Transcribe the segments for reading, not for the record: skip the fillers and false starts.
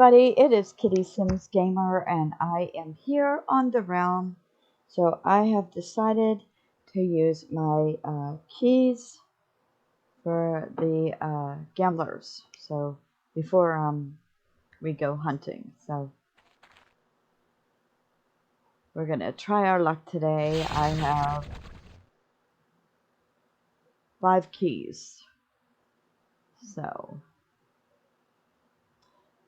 everybody, it is Kitty Sims Gamer and I am here on the realm. So I have decided to use my keys for the gamblers. So before we go hunting. So we're going to try our luck today. I have 5 keys. So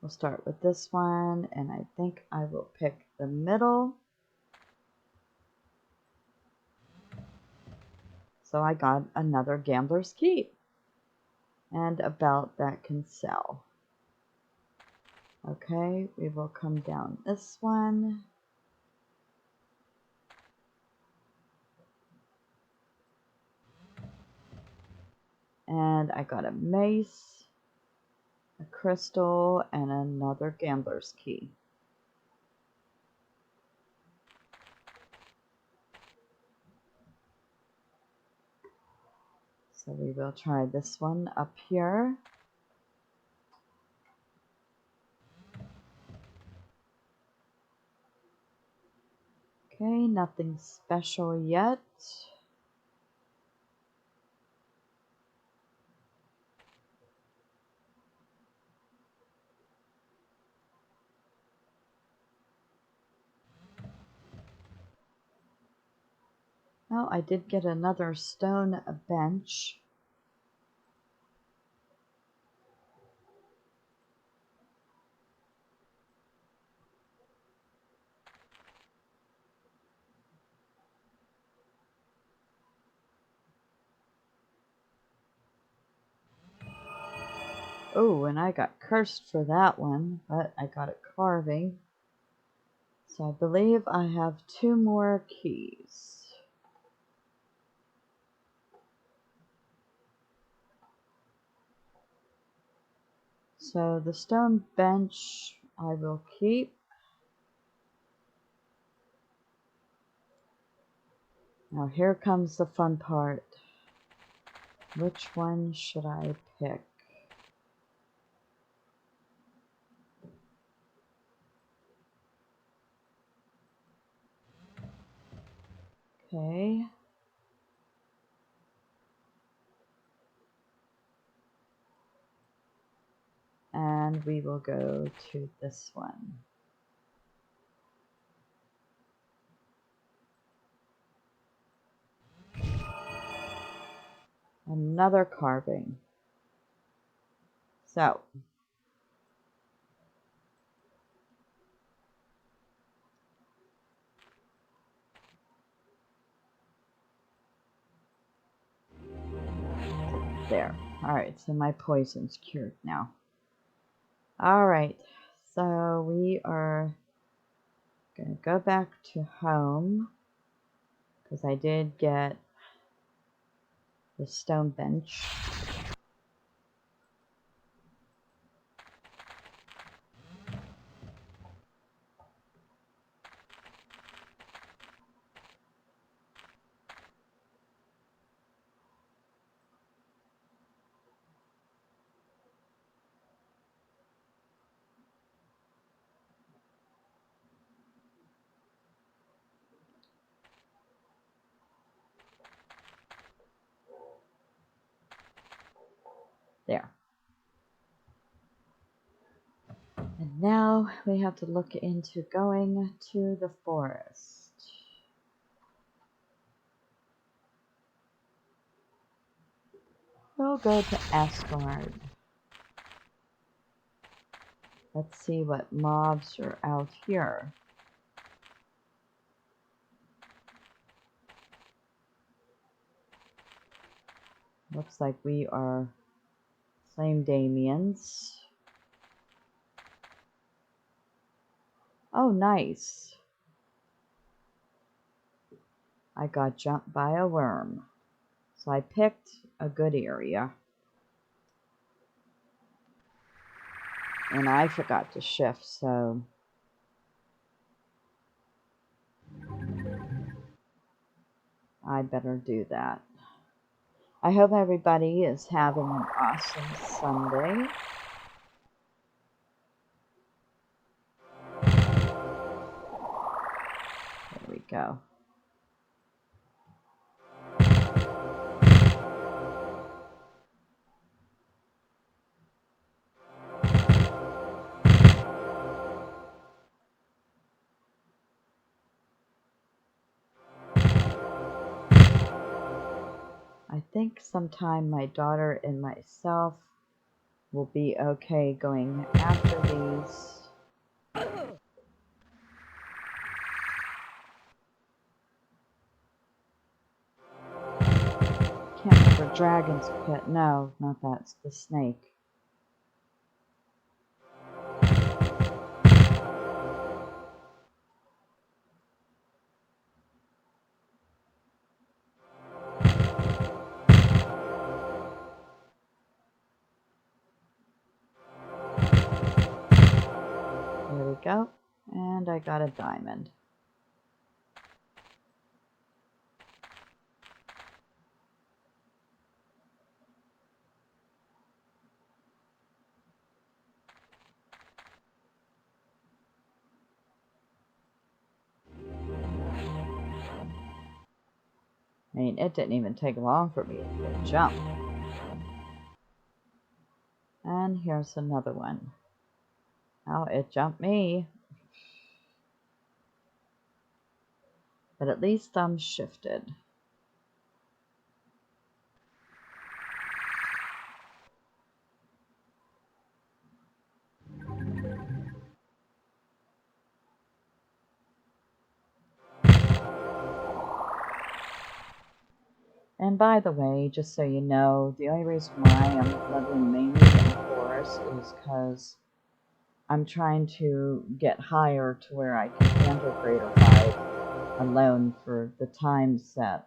we'll start with this one and I think I will pick the middle. So I got another gambler's key and a belt that can sell. Okay, we will come down this one. And I got a mace, a crystal, and another gambler's key. So we will try this one up here. Okay, nothing special yet. Well, I did get another stone bench. Oh, and I got cursed for that one, but I got a carving. So I believe I have 2 more keys. So the stone bench I will keep. Now here comes the fun part. Which one should I pick? Okay. And we will go to this one. Another carving. So, there. Alright, so my poison's cured now. Alright, so we are going to go back to home. Because I did get the stone bench. There. And now we have to look into going to the forest. We'll go to Asgard. Let's see what mobs are out here. Looks like we are Flame Damians. Oh, nice. I got jumped by a worm. So I picked a good area. And I forgot to shift, so I better do that. I hope everybody is having an awesome Sunday. go. I think sometime my daughter and myself will be okay going after these. Can't remember Dragon's Pit. No, not that. It's the snake. There we go. And I got a diamond. I mean, it didn't even take long for me to jump. And here's another one. Oh, it jumped me. But at least I'm shifted. And by the way, just so you know, the only reason why I'm leveling mainly in forest is because I'm trying to get higher to where I can handle greater height alone for the times that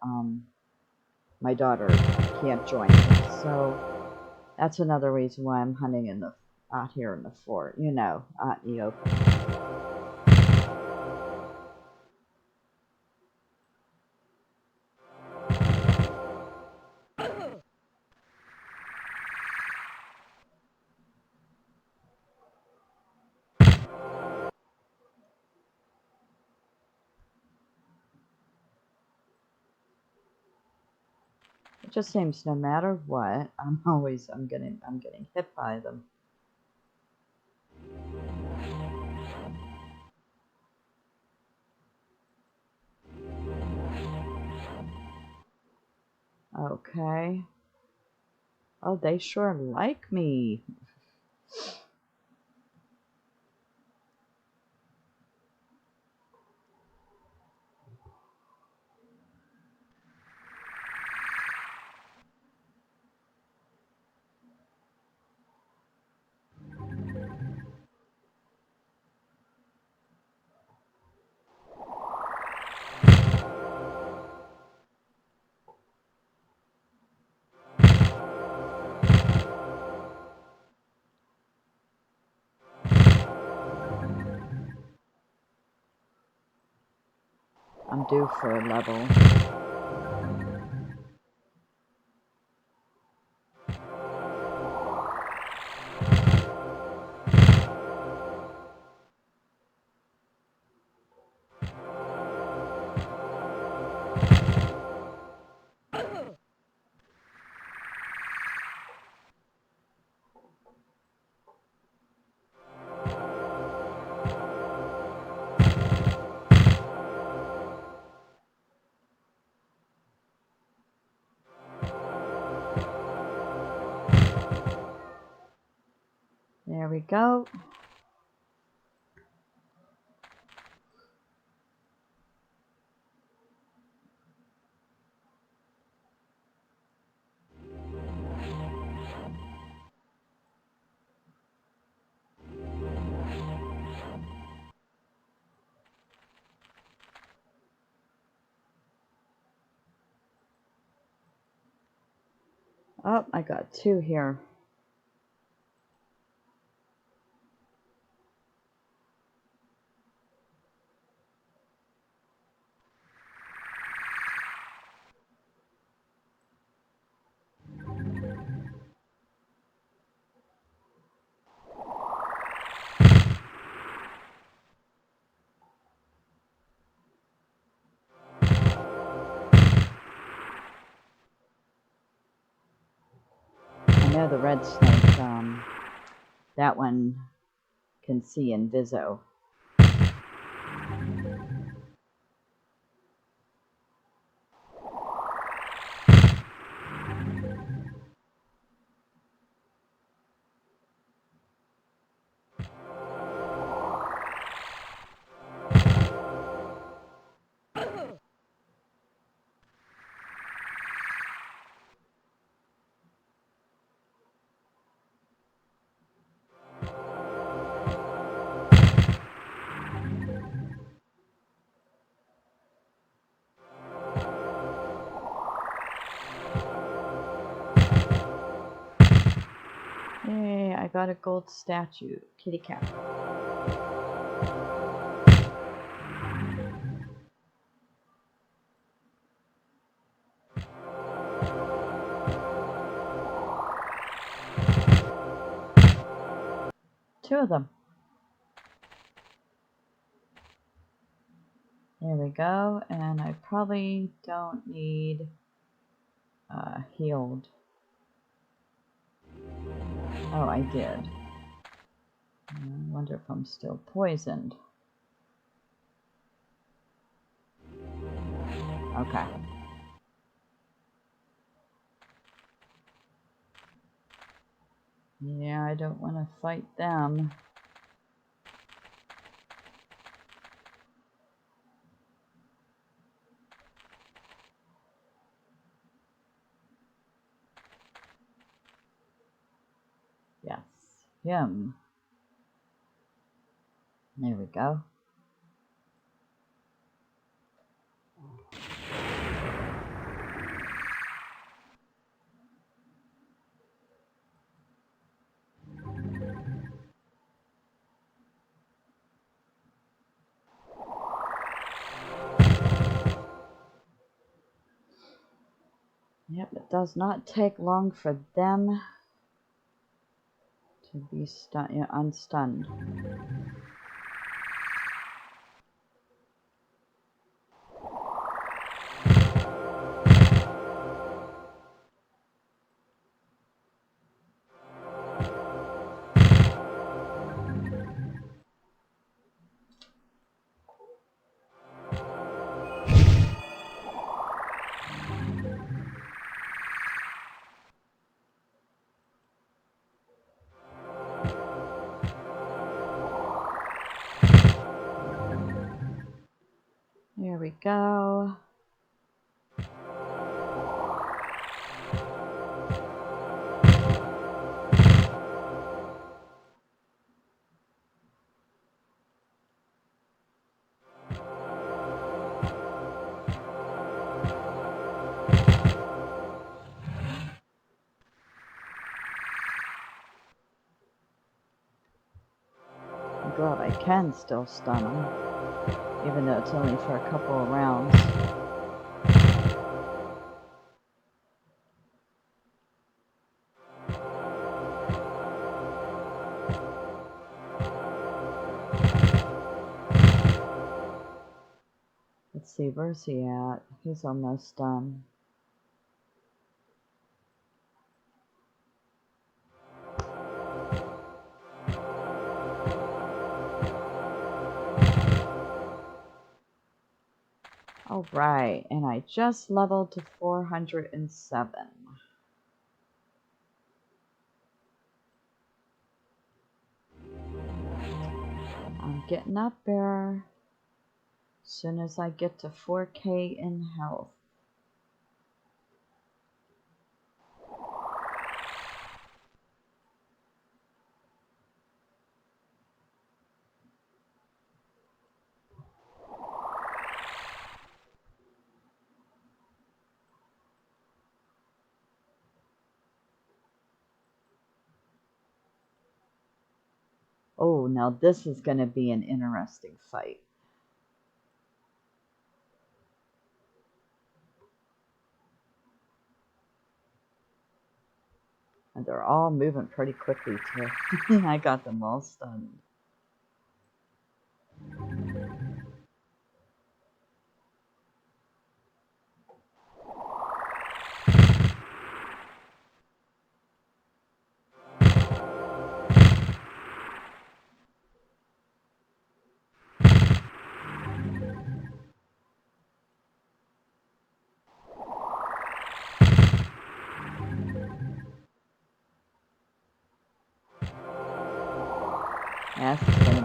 my daughter can't join me. So that's another reason why I'm hunting in the out here in the fort, you know, out in the open. It just seems no matter what, I'm getting hit by them. Okay. Oh, they sure like me. I'm due for a level. There we go. Oh, I got two here. know the red snake, that one can see in Viso. Yay, I got a gold statue. Kitty cat. Two of them. There we go, and I probably don't need healed. Oh, I did. I wonder if I'm still poisoned. Okay. Yeah, I don't want to fight them. Yes, him. There we go. Yep, it does not take long for them to be unstunned. There we go. I'm glad I can still stun them, even though it's only for a couple of rounds. Let's see, where's he at? He's almost done. Alright, and I just leveled to 407. I'm getting up there. As soon as I get to 4K in health. Oh, now this is going to be an interesting fight. And they're all moving pretty quickly too. I got them all stunned.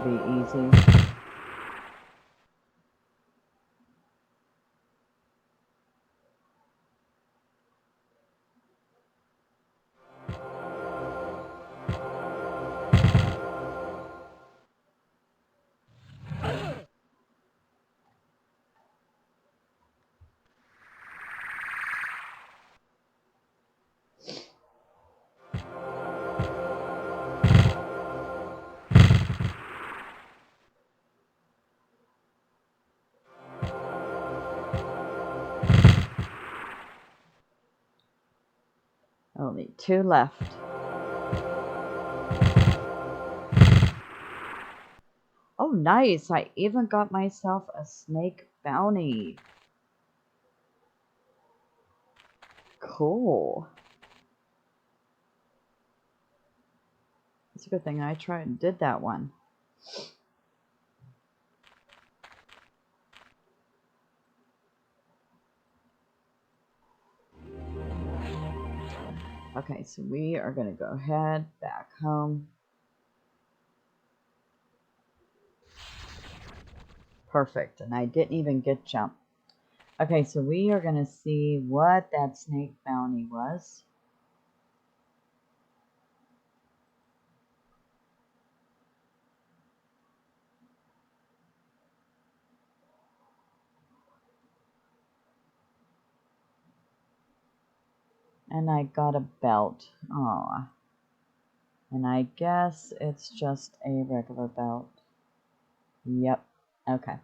gonna be easy. Only 2 left. Oh, nice. I even got myself a snake bounty. Cool. It's a good thing I tried and did that one. Okay, so we are going to go ahead back home. Perfect. And I didn't even get jumped. Okay, so we are going to see what that snake bounty was. And I got a belt. Aw. And I guess it's just a regular belt. Yep. Okay.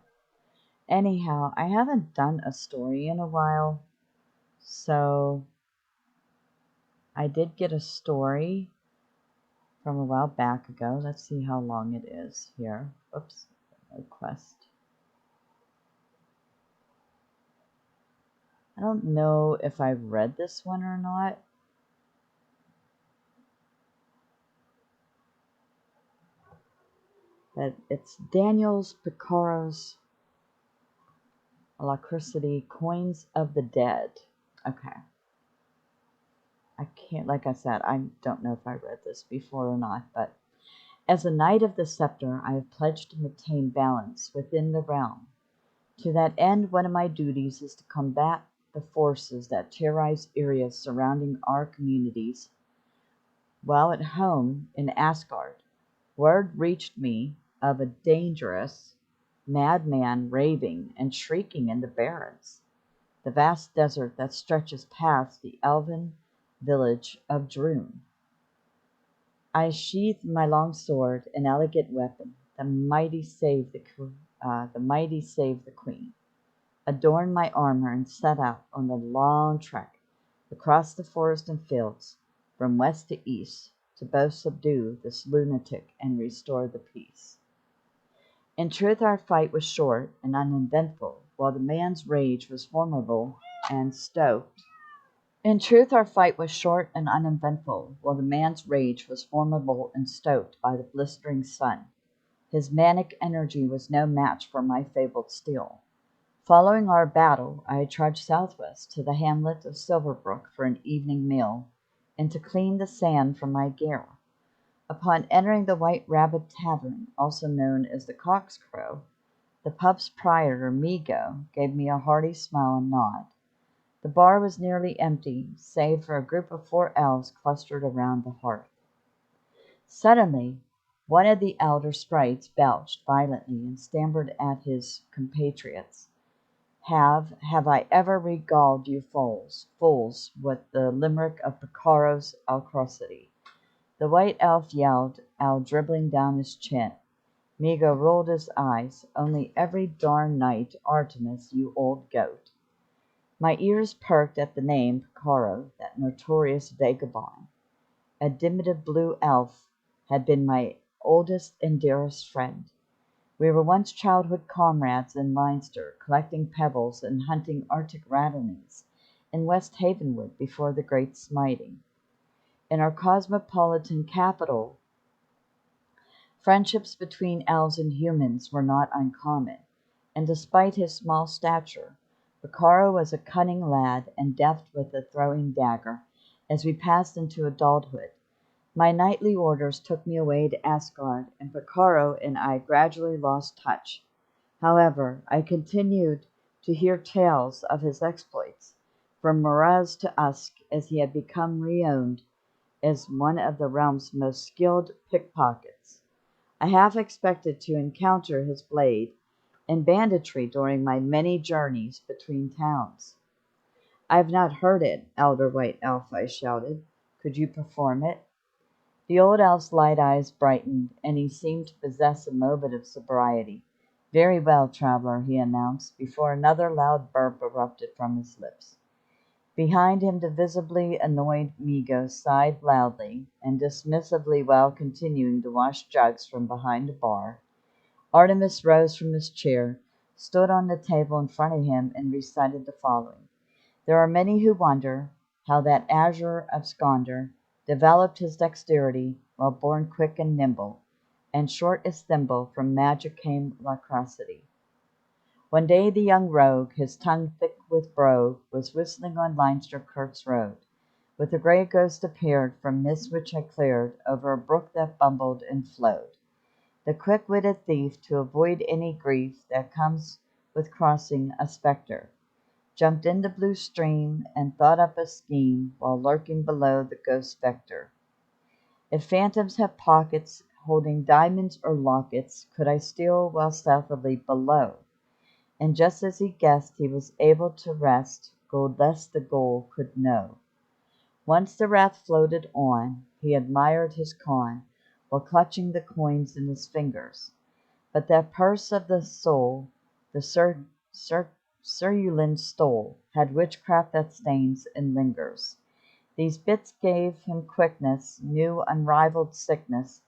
Anyhow, I haven't done a story in a while. So I did get a story from a while back ago. Let's see how long it is here. Oops. No quest. I don't know if I read this one or not. But it's Daniel's Picaro's Alacrity Coins of the Dead. Okay. I can't, like I said, I don't know if I read this before or not, but as a Knight of the Scepter, I have pledged to maintain balance within the realm. To that end, one of my duties is to combat the forces that terrorize areas surrounding our communities. While at home in Asgard, word reached me of a dangerous madman raving and shrieking in the barrens, the vast desert that stretches past the elven village of Droon. I sheathed my long sword, an elegant weapon, the mighty save the queen, adorned my armor, and set out on the long trek across the forest and fields, from west to east, to both subdue this lunatic and restore the peace. In truth, our fight was short and uneventful, while the man's rage was formidable and stoked. In truth, our fight was short and uneventful, while the man's rage was formidable and stoked by the blistering sun. His manic energy was no match for my fabled steel. Following our battle, I had trudged southwest to the hamlet of Silverbrook for an evening meal, and to clean the sand from my gear. Upon entering the White Rabbit Tavern, also known as the Cock's Crow, the pub's proprietor, Migo, gave me a hearty smile and nod. The bar was nearly empty, save for a group of 4 elves clustered around the hearth. Suddenly, one of the elder sprites belched violently and stammered at his compatriots. Have I ever regaled you fools, with the limerick of Picaro's Alacrity? The white elf yelled, out dribbling down his chin. Migo rolled his eyes. Only every darn night, Artemis, you old goat. My ears perked at the name Picaro, that notorious vagabond. A diminutive blue elf had been my oldest and dearest friend. We were once childhood comrades in Leinster, collecting pebbles and hunting Arctic rattlesnakes in West Havenwood before the Great Smiting. In our cosmopolitan capital, friendships between elves and humans were not uncommon, and despite his small stature, Picaro was a cunning lad and deft with the throwing dagger as we passed into adulthood. My nightly orders took me away to Asgard, and Picaro and I gradually lost touch. However, I continued to hear tales of his exploits, from Miraz to Usk, as he had become renowned as one of the realm's most skilled pickpockets. I half expected to encounter his blade and banditry during my many journeys between towns. "I have not heard it, elder white elf," I shouted. "Could you perform it?" The old elf's light eyes brightened, and he seemed to possess a moment of sobriety. "Very well, traveler," he announced, before another loud burp erupted from his lips. Behind him the visibly annoyed Migo sighed loudly and dismissively while continuing to wash jugs from behind a bar. Artemis rose from his chair, stood on the table in front of him, and recited the following. "There are many who wonder how that azure absconder developed his dexterity while born quick and nimble, and short as thimble from magic came loquacity. One day the young rogue, his tongue thick with brogue, was whistling on Leinster Kirk's road. With a grey ghost appeared from mists which had cleared over a brook that bumbled and flowed. The quick-witted thief, to avoid any grief that comes with crossing a spectre, jumped in the blue stream and thought up a scheme while lurking below the ghost vector. If phantoms have pockets holding diamonds or lockets, could I steal while stealthily below?" And just as he guessed he was able to wrest gold lest the goal could know. Once the wrath floated on, he admired his con, while clutching the coins in his fingers. But that purse of the soul the Cerulean stole had witchcraft that stains and lingers. These bits gave him quickness, new unrivaled sickness,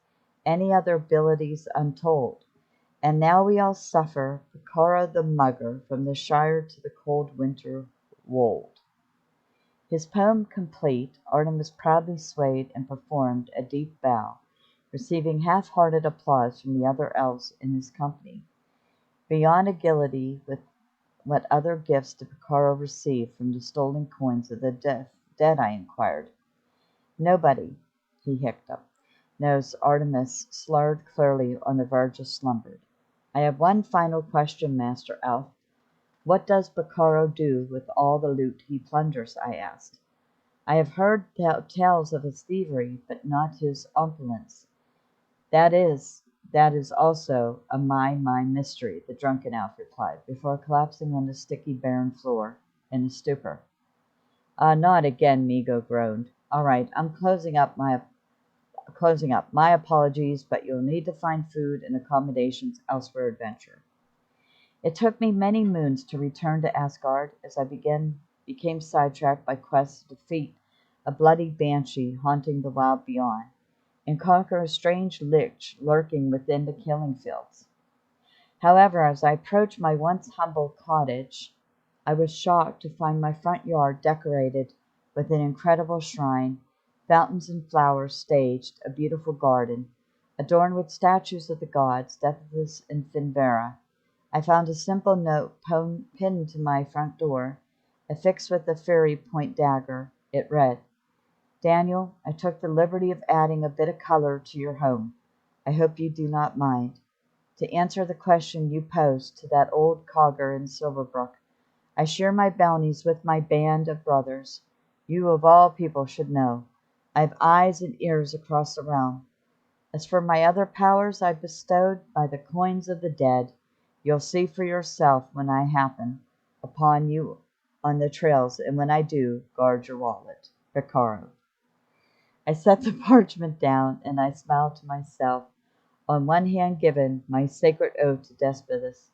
any other abilities untold. And now we all suffer, Picaro the mugger, from the Shire to the cold winter wold. His poem complete, Artemis proudly swayed and performed a deep bow, receiving half-hearted applause from the other elves in his company. Beyond agility, with what other gifts did Picaro receive from the stolen coins of the dead, I inquired. "Nobody," he hiccuped, knows. Artemis slurred clearly on the verge of slumber. "I have one final question, Master Elf. What does Picaro do with all the loot he plunders?" I asked. "I have heard tales of his thievery, but not his opulence." That is also a my mystery," the drunken elf replied, before collapsing on the sticky, barren floor in a stupor. "Not again," Migo groaned. "All right, I'm closing up. My apologies, but you'll need to find food and accommodations elsewhere. Adventure." It took me many moons to return to Asgard, as I became sidetracked by quests to defeat a bloody banshee haunting the wild beyond, and conquer a strange lich lurking within the killing fields. However, as I approached my once humble cottage, I was shocked to find my front yard decorated with an incredible shrine, fountains and flowers staged, a beautiful garden, adorned with statues of the gods, Deathus and Finvera. I found a simple note pinned to my front door, affixed with a fairy point dagger. It read, "Daniel, I took the liberty of adding a bit of color to your home. I hope you do not mind. To answer the question you posed to that old cogger in Silverbrook, I share my bounties with my band of brothers. You of all people should know. I have eyes and ears across the realm. As for my other powers I bestowed by the coins of the dead, you'll see for yourself when I happen upon you on the trails, and when I do, guard your wallet. Picaro." I set the parchment down, and I smiled to myself. On one hand given my sacred oath to Despotus,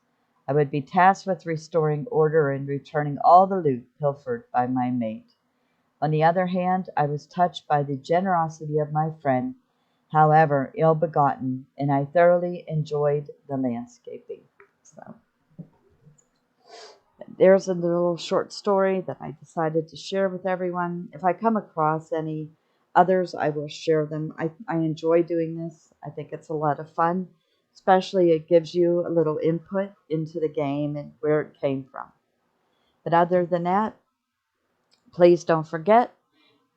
I would be tasked with restoring order and returning all the loot pilfered by my mate. On the other hand, I was touched by the generosity of my friend, however ill-begotten, and I thoroughly enjoyed the landscaping. So there's a little short story that I decided to share with everyone. If I come across any others, I will share them. I enjoy doing this. I think it's a lot of fun, especially it gives you a little input into the game and where it came from. But other than that, please don't forget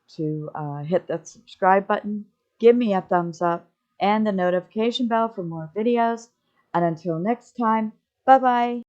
to hit that subscribe button give me a thumbs up and the notification bell for more videos. And until next time, bye bye.